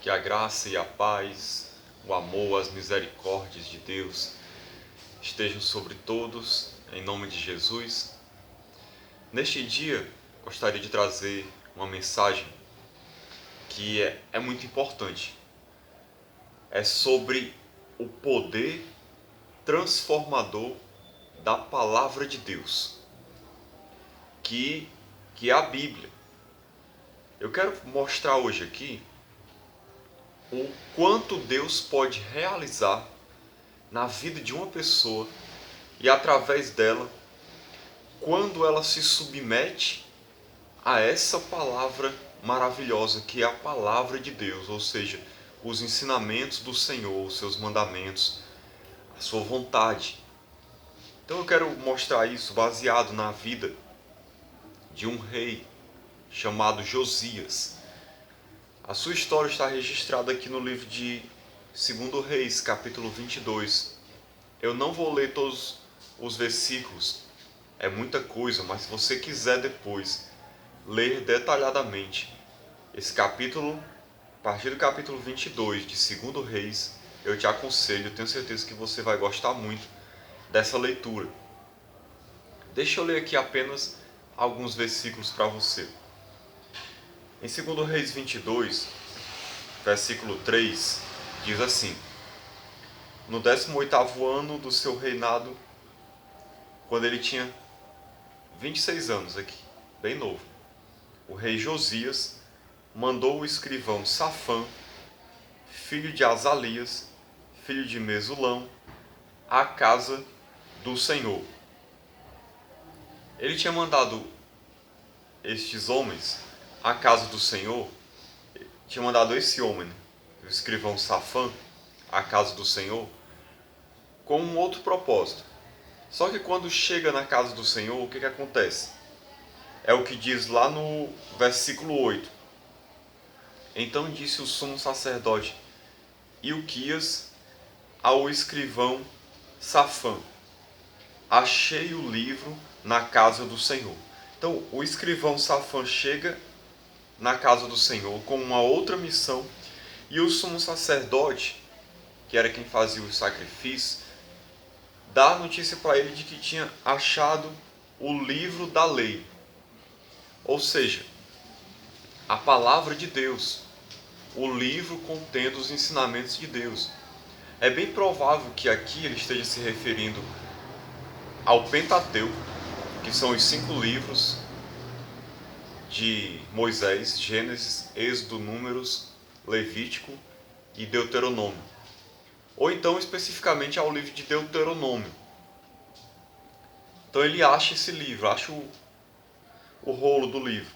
Que a graça e a paz, o amor, as misericórdias de Deus estejam sobre todos, em nome de Jesus. Neste dia, gostaria de trazer uma mensagem que é muito importante. É sobre o poder transformador da Palavra de Deus, que é a Bíblia. Eu quero mostrar hoje aqui o quanto Deus pode realizar na vida de uma pessoa e através dela, quando ela se submete a essa palavra maravilhosa que é a palavra de Deus, ou seja, os ensinamentos do Senhor, os seus mandamentos, a sua vontade. Então eu quero mostrar isso baseado na vida de um rei chamado Josias. A sua história está registrada aqui no livro de 2 Reis, capítulo 22. Eu não vou ler todos os versículos, é muita coisa, mas se você quiser depois ler detalhadamente esse capítulo, a partir do capítulo 22 de 2 Reis, eu te aconselho, eu tenho certeza que você vai gostar muito dessa leitura. Deixa eu ler aqui apenas alguns versículos para você. Em 2 Reis 22, versículo 3, diz assim: No 18º ano do seu reinado, quando ele tinha 26 anos aqui, bem novo, o rei Josias mandou o escrivão Safã, filho de Azalias, filho de Mesulão, à casa do Senhor. Ele tinha mandado estes homens à casa do Senhor, tinha mandado esse homem, o escrivão Safã, à casa do Senhor, com um outro propósito. Só que quando chega na casa do Senhor, o que acontece? É o que diz lá no versículo 8. Então disse o sumo sacerdote Ilquias ao escrivão Safã: Achei o livro na casa do Senhor. Então o escrivão Safã chega na casa do Senhor com uma outra missão, e o sumo sacerdote, que era quem fazia o sacrifício, dá a notícia para ele de que tinha achado o livro da lei, ou seja, a palavra de Deus, o livro contendo os ensinamentos de Deus. É bem provável que aqui ele esteja se referindo ao Pentateuco, que são os 5 livros de Moisés: Gênesis, Êxodo, Números, Levítico e Deuteronômio. Ou então especificamente ao livro de Deuteronômio. Então ele acha esse livro, acha o rolo do livro.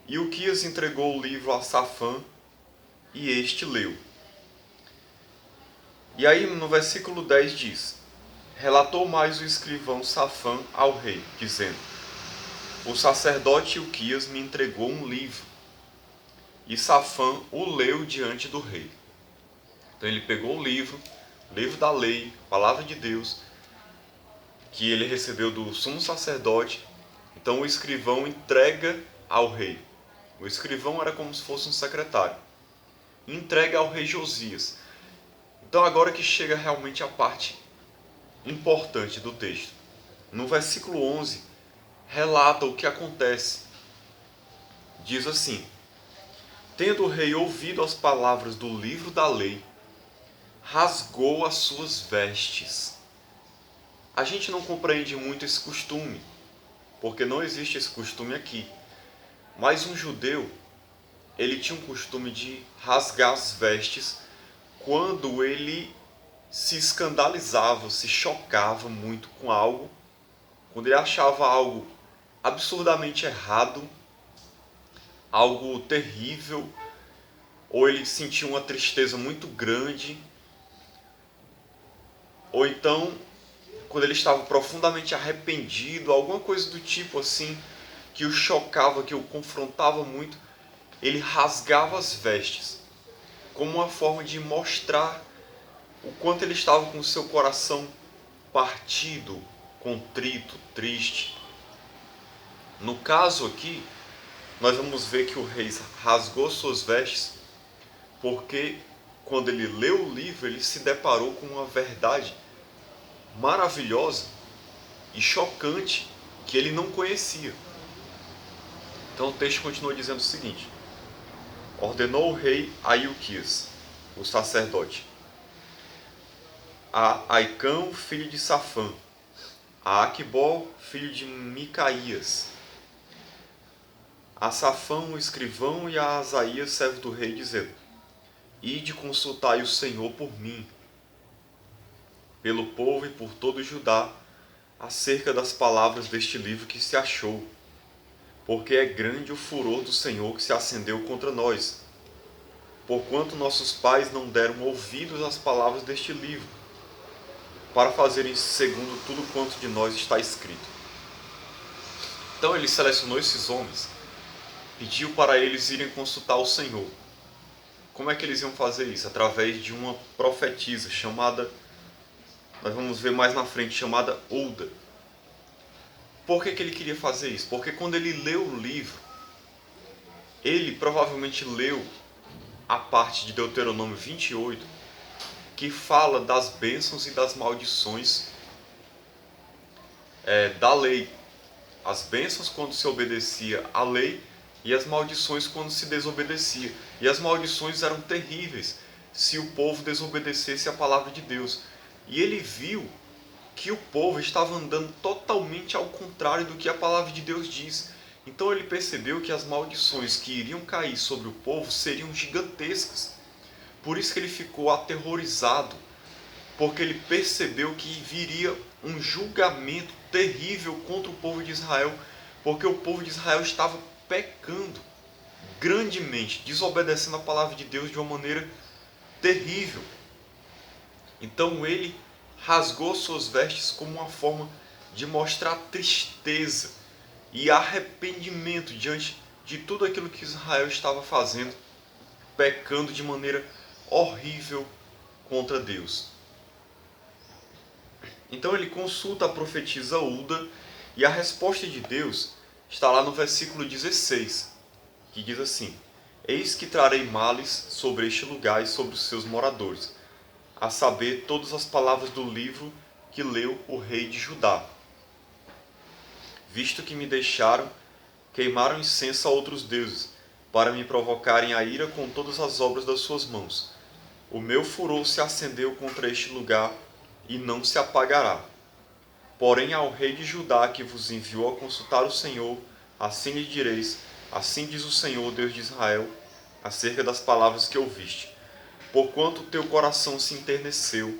E Ilquias entregou o livro a Safã e este leu. E aí no versículo 10 diz: Relatou mais o escrivão Safã ao rei, dizendo: O sacerdote Ilquias me entregou um livro. E Safã o leu diante do rei. Então ele pegou o livro da lei, a palavra de Deus, que ele recebeu do sumo sacerdote. Então o escrivão entrega ao rei. O escrivão era como se fosse um secretário. Entrega ao rei Josias. Então agora que chega realmente a parte importante do texto. No versículo 11, relata o que acontece. Diz assim: Tendo o rei ouvido as palavras do livro da lei, rasgou as suas vestes. A gente não compreende muito esse costume, porque não existe esse costume aqui. Mas um judeu, ele tinha um costume de rasgar as vestes quando ele se escandalizava, se chocava muito com algo, quando ele achava algo absurdamente errado, algo terrível, ou ele sentia uma tristeza muito grande, ou então quando ele estava profundamente arrependido, alguma coisa do tipo assim, que o chocava, que o confrontava muito, ele rasgava as vestes, como uma forma de mostrar o quanto ele estava com o seu coração partido, contrito, triste. No caso aqui, nós vamos ver que o rei rasgou suas vestes porque quando ele leu o livro, ele se deparou com uma verdade maravilhosa e chocante que ele não conhecia. Então o texto continua dizendo o seguinte: ordenou o rei a Ilquias, o sacerdote, a Aicão, filho de Safã, a Aquibol, filho de Micaías, a Safã, o escrivão, e a Asaías, servo do rei, dizendo: ide consultai o Senhor por mim, pelo povo e por todo Judá, acerca das palavras deste livro que se achou, porque é grande o furor do Senhor que se acendeu contra nós, porquanto nossos pais não deram ouvidos às palavras deste livro, para fazerem segundo tudo quanto de nós está escrito. Então ele selecionou esses homens, pediu para eles irem consultar o Senhor. Como é que eles iam fazer isso? Através de uma profetisa chamada, nós vamos ver mais na frente, chamada Hulda. Por que ele queria fazer isso? Porque quando ele leu o livro, ele provavelmente leu a parte de Deuteronômio 28, que fala das bênçãos e das maldições da lei. As bênçãos quando se obedecia à lei e as maldições quando se desobedecia. E as maldições eram terríveis se o povo desobedecesse à palavra de Deus. E ele viu que o povo estava andando totalmente ao contrário do que a palavra de Deus diz. Então ele percebeu que as maldições que iriam cair sobre o povo seriam gigantescas. Por isso que ele ficou aterrorizado, porque ele percebeu que viria um julgamento terrível contra o povo de Israel, porque o povo de Israel estava pecando grandemente, desobedecendo a palavra de Deus de uma maneira terrível. Então ele rasgou suas vestes como uma forma de mostrar tristeza e arrependimento diante de tudo aquilo que Israel estava fazendo, pecando de maneira horrível contra Deus. Então ele consulta a profetisa Hulda e a resposta de Deus está lá no versículo 16, que diz assim: eis que trarei males sobre este lugar e sobre os seus moradores, a saber, todas as palavras do livro que leu o rei de Judá. Visto que me deixaram, queimaram incenso a outros deuses, para me provocarem a ira com todas as obras das suas mãos. O meu furor se acendeu contra este lugar e não se apagará. Porém ao rei de Judá que vos enviou a consultar o Senhor, assim lhe direis: assim diz o Senhor, Deus de Israel, acerca das palavras que ouviste. Porquanto o teu coração se enterneceu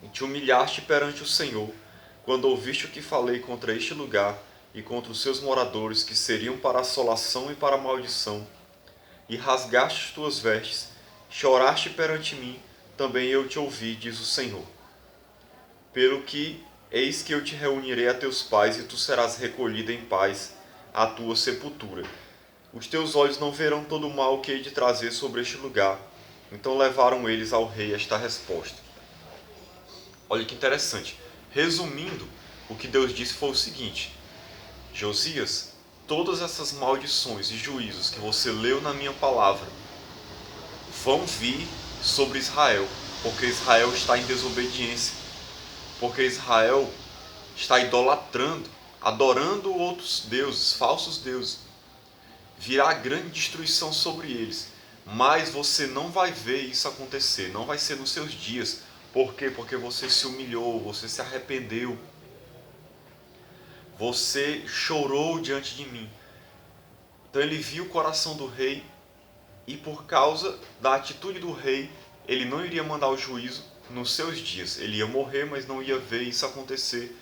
e te humilhaste perante o Senhor, quando ouviste o que falei contra este lugar e contra os seus moradores, que seriam para assolação e para maldição, e rasgaste as tuas vestes, choraste perante mim, também eu te ouvi, diz o Senhor. Pelo que, eis que eu te reunirei a teus pais, e tu serás recolhido em paz à tua sepultura. Os teus olhos não verão todo o mal que hei de trazer sobre este lugar. Então levaram eles ao rei esta resposta. Olha que interessante. Resumindo, o que Deus disse foi o seguinte: Josias, todas essas maldições e juízos que você leu na minha palavra vão vir sobre Israel, porque Israel está em desobediência, porque Israel está idolatrando, adorando outros deuses, falsos deuses. Virá grande destruição sobre eles, mas você não vai ver isso acontecer, não vai ser nos seus dias. Por quê? Porque você se humilhou, você se arrependeu, você chorou diante de mim. Então ele viu o coração do rei, e por causa da atitude do rei, ele não iria mandar o juízo nos seus dias. Ele ia morrer, mas não ia ver isso acontecer.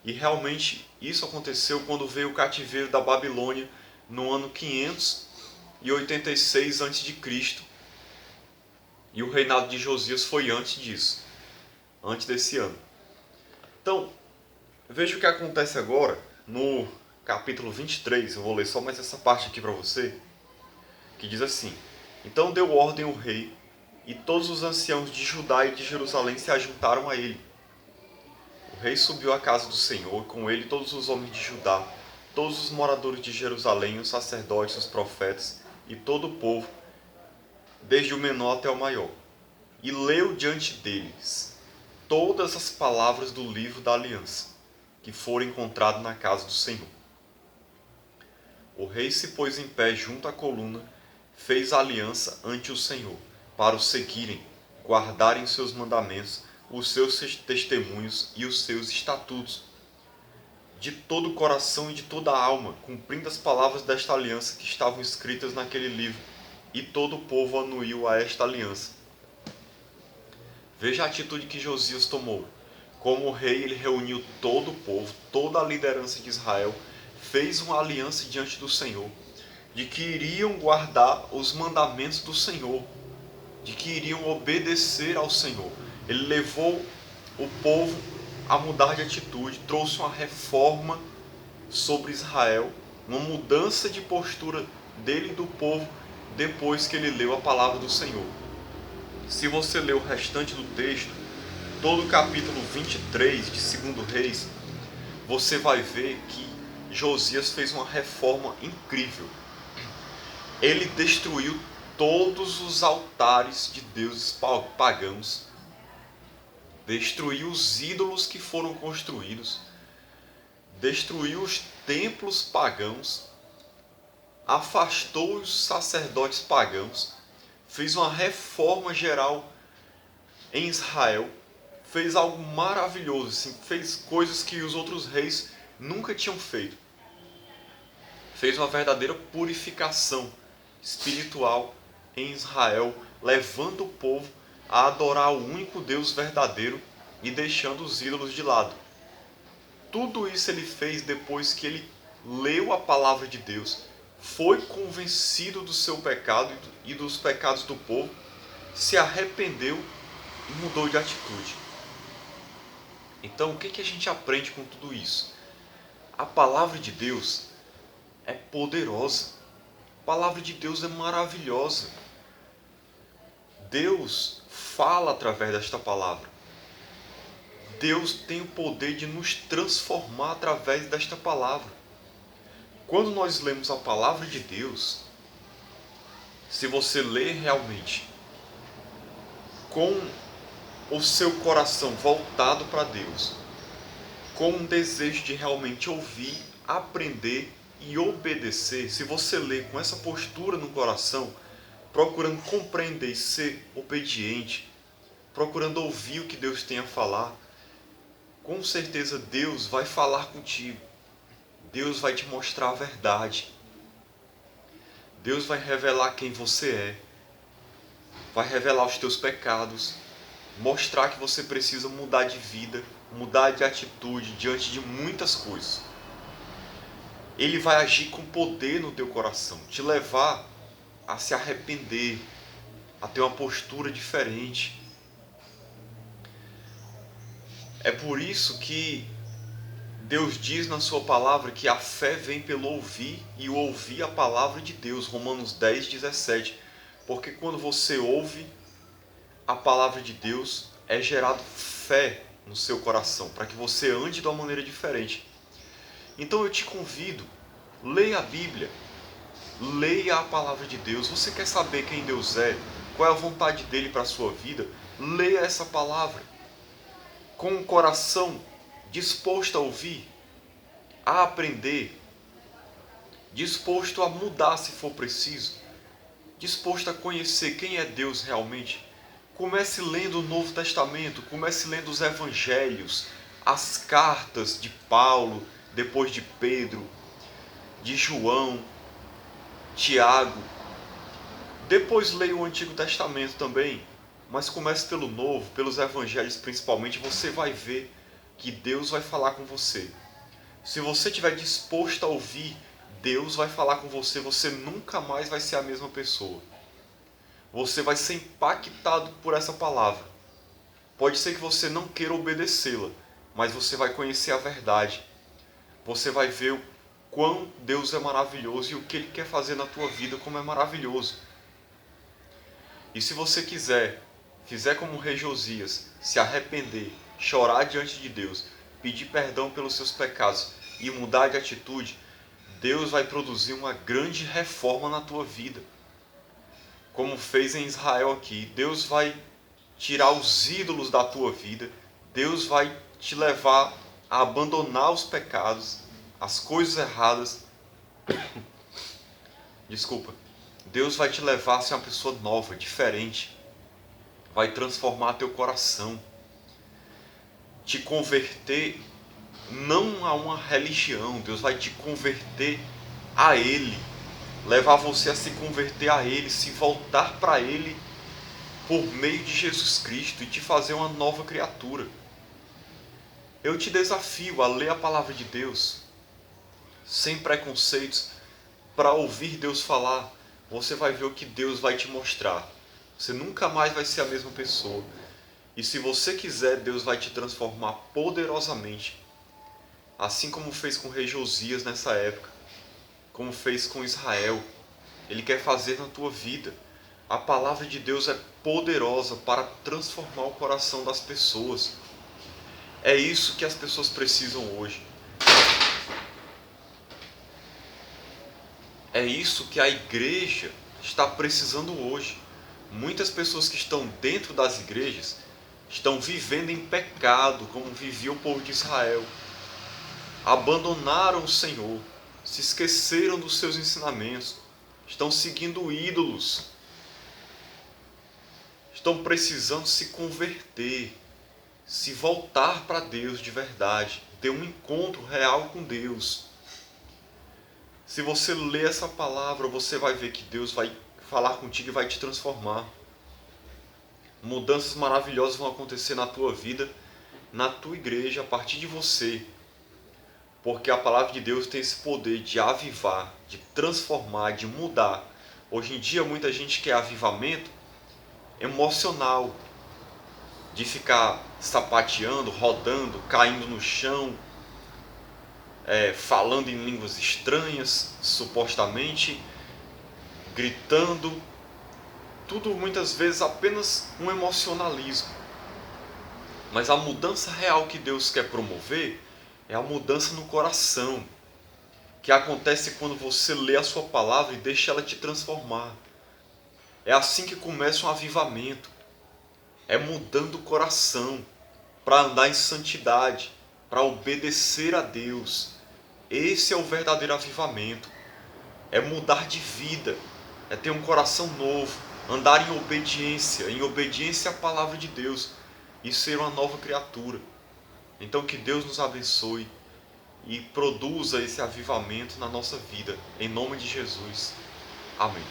E realmente isso aconteceu quando veio o cativeiro da Babilônia no ano 586 a.C. E o reinado de Josias foi antes disso, antes desse ano. Então, veja o que acontece agora no capítulo 23. Eu vou ler só mais essa parte aqui para você, que diz assim: então deu ordem o rei, e todos os anciãos de Judá e de Jerusalém se ajuntaram a ele. O rei subiu à casa do Senhor, com ele todos os homens de Judá, todos os moradores de Jerusalém, os sacerdotes, os profetas e todo o povo, desde o menor até o maior, e leu diante deles todas as palavras do livro da aliança, que foram encontradas na casa do Senhor. O rei se pôs em pé junto à coluna, fez aliança ante o Senhor, para o seguirem, guardarem os seus mandamentos, os seus testemunhos e os seus estatutos, de todo o coração e de toda a alma, cumprindo as palavras desta aliança que estavam escritas naquele livro. E todo o povo anuiu a esta aliança. Veja a atitude que Josias tomou. Como rei, ele reuniu todo o povo, toda a liderança de Israel, fez uma aliança diante do Senhor, de que iriam guardar os mandamentos do Senhor, de que iriam obedecer ao Senhor. Ele levou o povo a mudar de atitude, trouxe uma reforma sobre Israel, uma mudança de postura dele e do povo depois que ele leu a palavra do Senhor. Se você ler o restante do texto, todo o capítulo 23 de 2 Reis, você vai ver que Josias fez uma reforma incrível. Ele destruiu todos os altares de deuses pagãos, destruiu os ídolos que foram construídos, destruiu os templos pagãos, afastou os sacerdotes pagãos, fez uma reforma geral em Israel, fez algo maravilhoso, assim, fez coisas que os outros reis nunca tinham feito. Fez uma verdadeira purificação espiritual em Israel, levando o povo a adorar o único Deus verdadeiro e deixando os ídolos de lado. Tudo isso ele fez depois que ele leu a palavra de Deus, foi convencido do seu pecado e dos pecados do povo, se arrependeu e mudou de atitude. Então, o que a gente aprende com tudo isso? A palavra de Deus é poderosa. A palavra de Deus é maravilhosa. Deus fala através desta palavra. Deus tem o poder de nos transformar através desta palavra. Quando nós lemos a palavra de Deus, se você ler realmente com o seu coração voltado para Deus, com um desejo de realmente ouvir, aprender e obedecer, se você ler com essa postura no coração, procurando compreender e ser obediente, procurando ouvir o que Deus tem a falar, com certeza Deus vai falar contigo. Deus vai te mostrar a verdade. Deus vai revelar quem você é. Vai revelar os teus pecados. Mostrar que você precisa mudar de vida, mudar de atitude diante de muitas coisas. Ele vai agir com poder no teu coração, te levar a se arrepender, a ter uma postura diferente. É por isso que Deus diz na sua palavra que a fé vem pelo ouvir e o ouvir a palavra de Deus, Romanos 10, 17. Porque quando você ouve a palavra de Deus, é gerado fé no seu coração, para que você ande de uma maneira diferente. Então eu te convido, leia a Bíblia, leia a palavra de Deus. Você quer saber quem Deus é, qual é a vontade dele para a sua vida? Leia essa palavra com o coração disposto a ouvir, a aprender, disposto a mudar se for preciso, disposto a conhecer quem é Deus realmente. Comece lendo o Novo Testamento, comece lendo os Evangelhos, as cartas de Paulo, depois de Pedro, de João, Tiago. Depois leia o Antigo Testamento também, mas comece pelo Novo, pelos Evangelhos principalmente. Você vai ver que Deus vai falar com você. Se você estiver disposto a ouvir, Deus vai falar com você. Você nunca mais vai ser a mesma pessoa. Você vai ser impactado por essa palavra. Pode ser que você não queira obedecê-la, mas você vai conhecer a verdade. Você vai ver o quão Deus é maravilhoso e o que Ele quer fazer na tua vida, como é maravilhoso. E se você fizer como o rei Josias, se arrepender, chorar diante de Deus, pedir perdão pelos seus pecados e mudar de atitude, Deus vai produzir uma grande reforma na tua vida. como fez em Israel aqui. Deus vai tirar os ídolos da tua vida. Deus vai te levar a abandonar os pecados, as coisas erradas. Desculpa. Deus vai te levar a ser uma pessoa nova, diferente. Vai transformar teu coração. Te converter não a uma religião. Deus vai te converter a Ele. Levar você a se converter a Ele, se voltar para Ele por meio de Jesus Cristo e te fazer uma nova criatura. Eu te desafio a ler a palavra de Deus sem preconceitos, para ouvir Deus falar. Você vai ver o que Deus vai te mostrar. Você nunca mais vai ser a mesma pessoa. E se você quiser, Deus vai te transformar poderosamente, assim como fez com o rei Josias nessa época, como fez com Israel. Ele quer fazer na tua vida. A palavra de Deus é poderosa para transformar o coração das pessoas. É isso que as pessoas precisam hoje. É isso que a igreja está precisando hoje. Muitas pessoas que estão dentro das igrejas estão vivendo em pecado, como vivia o povo de Israel. Abandonaram o Senhor, se esqueceram dos seus ensinamentos, estão seguindo ídolos. Estão precisando se converter, se voltar para Deus de verdade, ter um encontro real com Deus. Se você ler essa palavra, você vai ver que Deus vai falar contigo e vai te transformar. Mudanças maravilhosas vão acontecer na tua vida, na tua igreja, a partir de você. Porque a palavra de Deus tem esse poder de avivar, de transformar, de mudar. Hoje em dia muita gente quer avivamento emocional, de ficar sapateando, rodando, caindo no chão, falando em línguas estranhas, supostamente, gritando, tudo muitas vezes apenas um emocionalismo. Mas a mudança real que Deus quer promover é a mudança no coração, que acontece quando você lê a sua palavra e deixa ela te transformar. É assim que começa um avivamento. É mudando o coração para andar em santidade, para obedecer a Deus. Esse é o verdadeiro avivamento. É mudar de vida, é ter um coração novo, andar em obediência à palavra de Deus e ser uma nova criatura. Então que Deus nos abençoe e produza esse avivamento na nossa vida, em nome de Jesus. Amém.